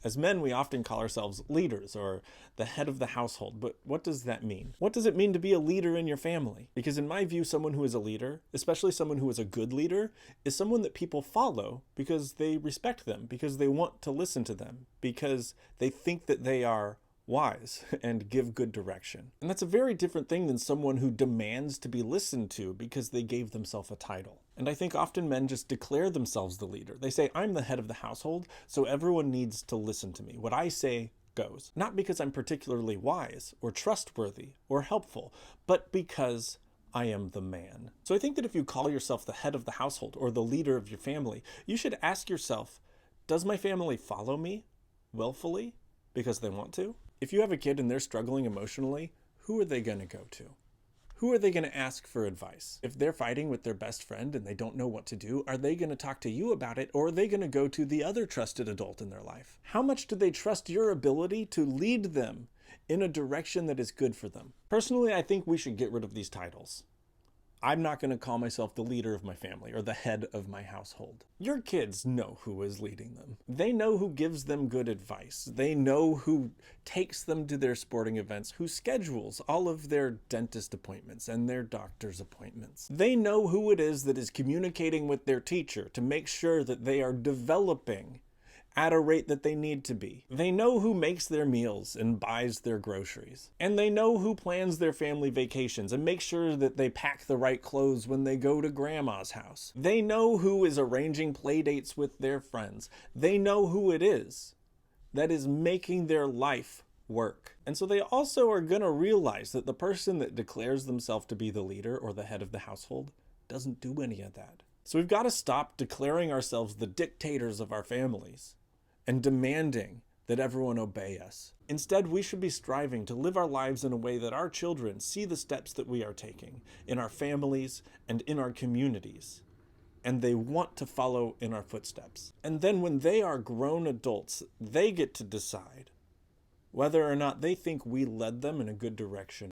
As men, we often call ourselves leaders or the head of the household, but what does that mean? What does it mean to be a leader in your family? Because in my view, someone who is a leader, especially someone who is a good leader, is someone that people follow because they respect them, because they want to listen to them, because they think that they are wise and give good direction. And that's a very different thing than someone who demands to be listened to because they gave themselves a title. And I think often men just declare themselves the leader. They say, I'm the head of the household, so everyone needs to listen to me. What I say goes. Not because I'm particularly wise or trustworthy or helpful, but because I am the man. So I think that if you call yourself the head of the household or the leader of your family, you should ask yourself, does my family follow me willfully because they want to? If you have a kid and they're struggling emotionally, who are they going to go to? Who are they going to ask for advice? If they're fighting with their best friend and they don't know what to do, are they going to talk to you about it, or are they going to go to the other trusted adult in their life? How much do they trust your ability to lead them in a direction that is good for them? Personally, I think we should get rid of these titles. I'm not going to call myself the leader of my family or the head of my household. Your kids know who is leading them. They know who gives them good advice. They know who takes them to their sporting events, who schedules all of their dentist appointments and their doctor's appointments. They know who it is that is communicating with their teacher to make sure that they are developing at a rate that they need to be. They know who makes their meals and buys their groceries. And they know who plans their family vacations and makes sure that they pack the right clothes when they go to grandma's house. They know who is arranging play dates with their friends. They know who it is that is making their life work. And so they also are going to realize that the person that declares themselves to be the leader or the head of the household doesn't do any of that. So we've got to stop declaring ourselves the dictators of our families and demanding that everyone obey us. Instead, we should be striving to live our lives in a way that our children see the steps that we are taking in our families and in our communities, and they want to follow in our footsteps. And then when they are grown adults, they get to decide whether or not they think we led them in a good direction